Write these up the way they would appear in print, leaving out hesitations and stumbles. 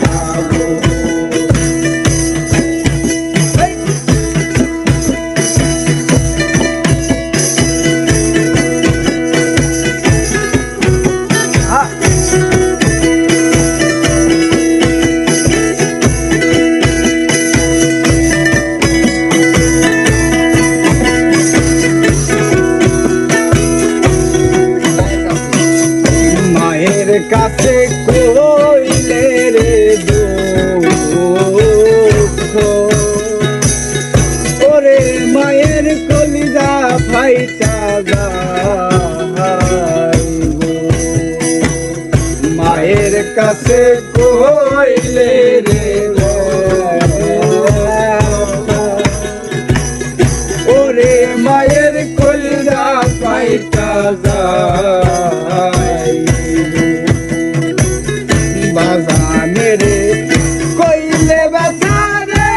জানাবো। মায়ের কাছে কইলে রে দুঃখ, ওরে মায়ের কলিজা ফাইটা যাইব। মায়ের কাছে কইলে রে ওরে মায়ের কলিজা ফাইটা যাইব। বাজানে রে কইলে বাজানে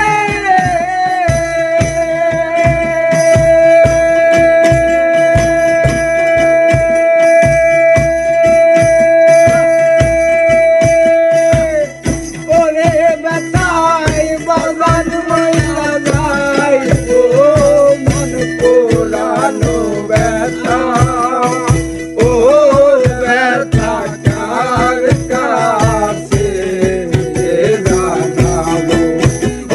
ওরে বাতাই বাজান মইলা যাই ও মন পোড়ানো ব্যথা, ও ব্যথা কার কাছে জানাবো।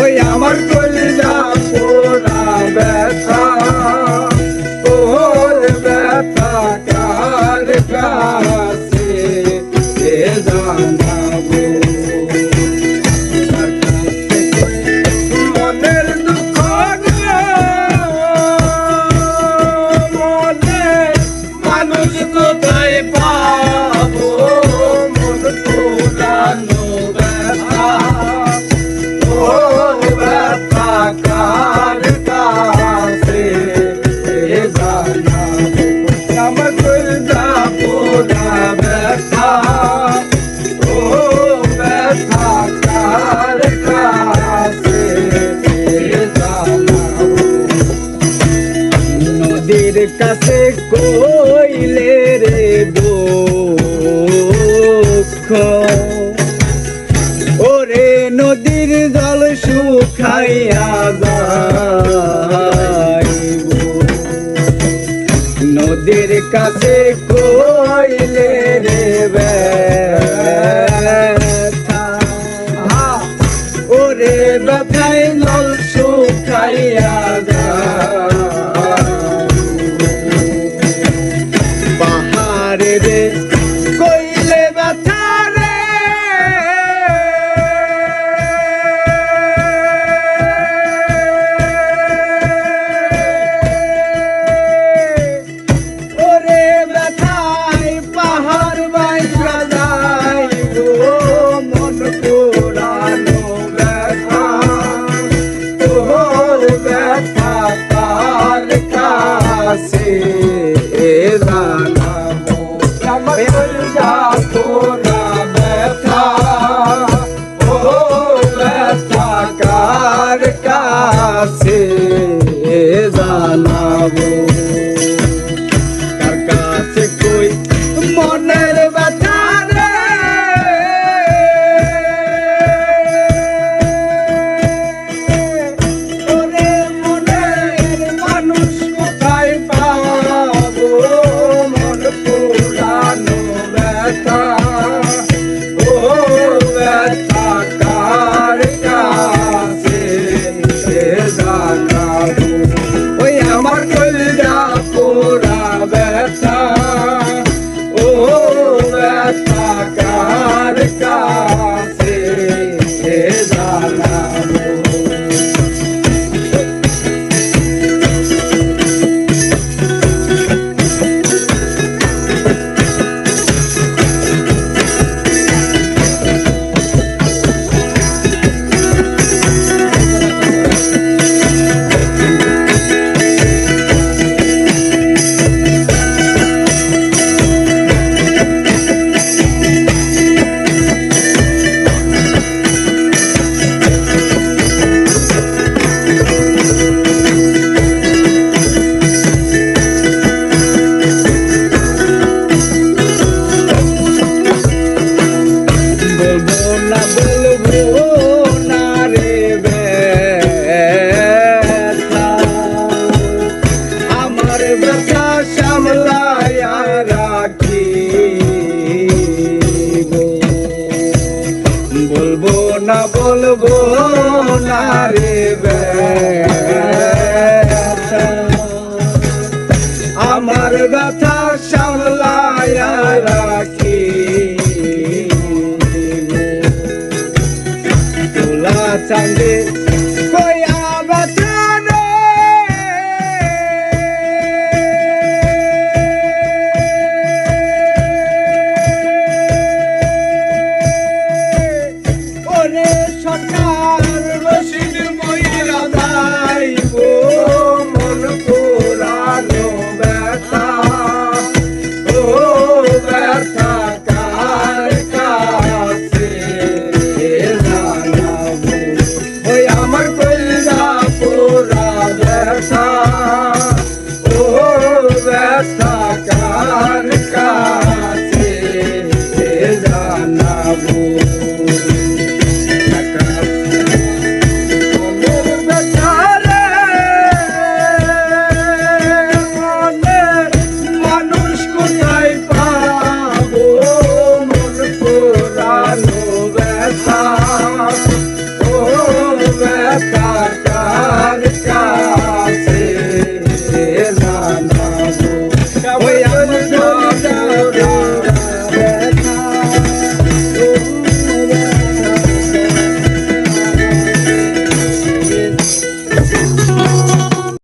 ওই আমার কলিজা পোড়া ব্যথা, ওর ব্যথা কার কাছে জানাবো। মনের দুঃখ মনে মানুষ কোথায় পাবো, মন পোড়ানো ব্যথা, ও ব্যথা কার কাছে জানাবো। আমার কলিজা পোড়া ব্যথা, ও ব্যথা কার কাছে জানাবো। নদীর কাছে কইলে রে দুঃখ, ওরে নদীর জল শুকাইয়া যাইব। নদীর কাছে কইলে রে ব্যথা, ওরে ব্যথায় জল শুকাইয়া যাইব। পাহাড়ে রে কইলে ব্যথা রে ওরে ব্যথায় পাহাড় বাইরা যাইব। মন পোড়ানো ব্যথা, ওর ব্যথা কার কাছে জানাবো। আমার কলিজা পোড়া ব্যথা, ও ব্যথা কার কাছে জানাবো। কার কাছে কই মনের ব্যথা রে ওরে মনের মানুষ কোথায় পাবো, মন পোড়ানো ব্যথা, ও ব্যথা কার কাছে জানাবো। ওই না বলবো না রে ব্যথা আমার ব্যথা সামলায়া রাখি বলবো না রে ব্যথা আমার ব্যথা সামলায়া রাখি তোলা চাঁদে কয়া ব্যথা রে ওরে সরকার রশিদ ময়রা দাইব মন পুরানো ব্যথা ও ব্যথা কার কাছে জানাবো ওই আমার কইরা পুরা ব্যথা ও ব্যথা কার কাছে জানাবো Thank you.